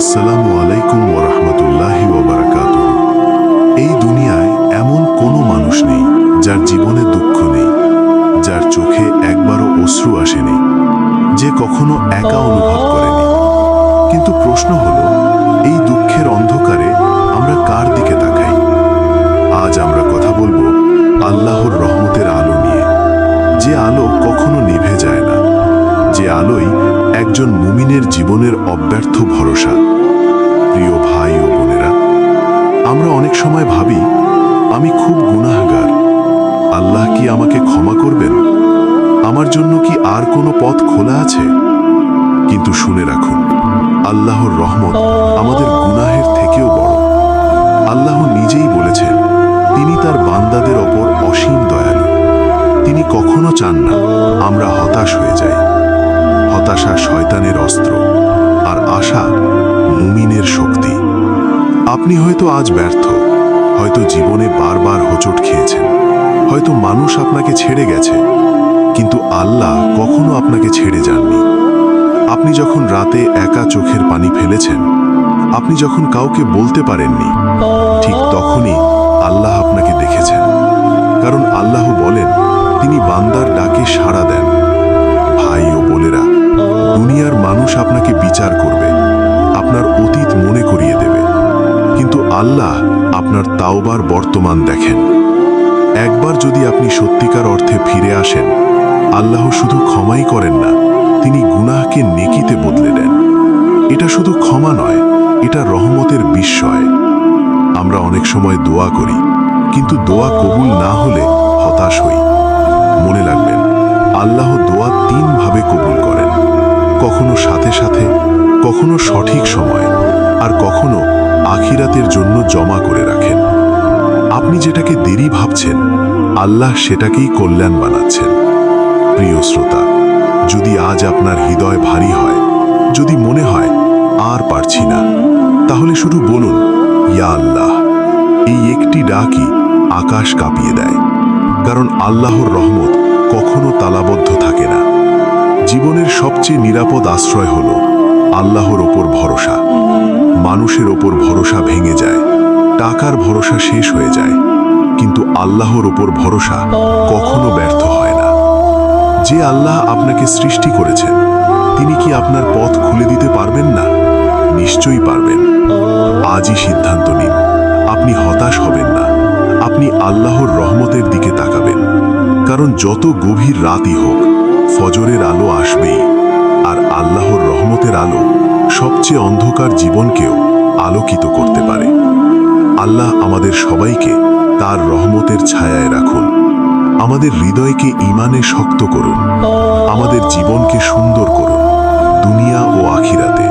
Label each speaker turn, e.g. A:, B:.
A: আসসালামু আলাইকুম ওয়া রাহমাতুল্লাহি ওয়া বারাকাতুহু। এই দুনিয়ায় এমন কোনো মানুষ নেই যার জীবনে দুঃখ নেই, যার চোখে একবারও অশ্রু আসেনি, যে কখনো একা অনুভব করেনি। কিন্তু প্রশ্ন হলো, এই দুঃখের অন্ধকারে আমরা কার দিকে তাকাই? আজ আমরা কথা বলবো আল্লাহর রহমতের আলো নিয়ে, যে আলো কখনো নিভে যায় না, যে আলোই একজন মুমিনের জীবনের অব্যর্থ ভরসা। প্রিয় ভাই ও বোনেরা, আমরা অনেক সময় ভাবি, আমি খুব গুনাহগার, আল্লাহ কি আমাকে ক্ষমা করবেন? আমার জন্য কি আর কোনো পথ খোলা আছে? কিন্তু শুনে রাখুন, আল্লাহর রহমত আমাদের গুনাহের থেকেও বড়। আল্লাহ নিজেই বলেছেন, তিনি তার বান্দাদের ওপর অসীম দয়ালু। তিনি কখনো চান না আমরা হতাশ হয়ে যাই। হতাশা শয়তানের অস্ত্র, আর আশা মুমিনের শক্তি। আপনি হয়তো আজ ব্যর্থ, হয়তো জীবনে বারবার হোঁচট খেয়েছেন, হয়তো মানুষ আপনাকে ছেড়ে গেছে, কিন্তু আল্লাহ কখনো আপনাকে ছেড়ে যাননি। আপনি যখন রাতে একা চোখের পানি ফেলেছেন, আপনি যখন কাউকে বলতে পারেননি, ঠিক তখনই আল্লাহ আপনাকে দেখেছেন। কারণ আল্লাহ বলেন, তিনি বান্দার ডাকে সাড়া দেন। ভাই ও বোনেরা, দুনিয়ার মানুষ আপনাকে বিচার করবে, আপনার অতীত মনে করিয়ে দেবে, কিন্তু আল্লাহ আপনার তাওবার বর্তমান দেখেন। একবার যদি আপনি সত্যিকার অর্থে ফিরে আসেন, আল্লাহ শুধু ক্ষমাই করেন না, তিনি গুনাহকে নেকিতে বদলে দেন। এটা শুধু ক্ষমা নয়, এটা রহমতের বিস্ময়। আমরা অনেক সময় দোয়া করি, কিন্তু দোয়া কবুল না হলে হতাশ হই। মনে রাখবেন, আল্লাহ দোয়া তিনভাবে কবুল করেন, কখনো সাথে সাথে, কখনো সঠিক সময়, আর কখনো আখিরাতের জন্য জমা করে রাখেন। আপনি যেটাকে দেরি ভাবছেন, আল্লাহ সেটাকেই কল্যাণ বানাচ্ছেন। প্রিয় শ্রোতা, যদি আজ আপনার হৃদয় ভারী হয়, যদি মনে হয় আর পারছি না, তাহলে শুধু বলুন, ইয়া আল্লাহ। এই একটি ডাকই আকাশ কাঁপিয়ে দেয়। কারণ আল্লাহর রহমত কখনো তালাবদ্ধ থাকে না। জীবনের সবচেয়ে নিরাপদ আশ্রয় হল আল্লাহর ওপর ভরসা। মানুষের ওপর ভরসা ভেঙে যায়, টাকার ভরসা শেষ হয়ে যায়, কিন্তু আল্লাহর ওপর ভরসা কখনো ব্যর্থ হয় না। যে আল্লাহ আপনাকে সৃষ্টি করেছেন, তিনি কি আপনার পথ খুলে দিতে পারবেন না? নিশ্চয়ই পারবেন। আজই সিদ্ধান্ত নিন, আপনি হতাশ হবেন না, আপনি আল্লাহর রহমতের দিকে তাকাবেন। কারণ যত গভীর রাতই হোক, ফজরের আলো আসবেই, আর আল্লাহর রহমতের আলো সবচেয়ে অন্ধকার জীবনকেও আলোকিত করতে পারে। আল্লাহ আমাদের সবাইকে তার রহমতের ছায়ায় রাখুন। আমাদের হৃদয়কে ঈমানে শক্ত করুন, আমাদের জীবনকে সুন্দর করুন, দুনিয়া ও আখিরাতে।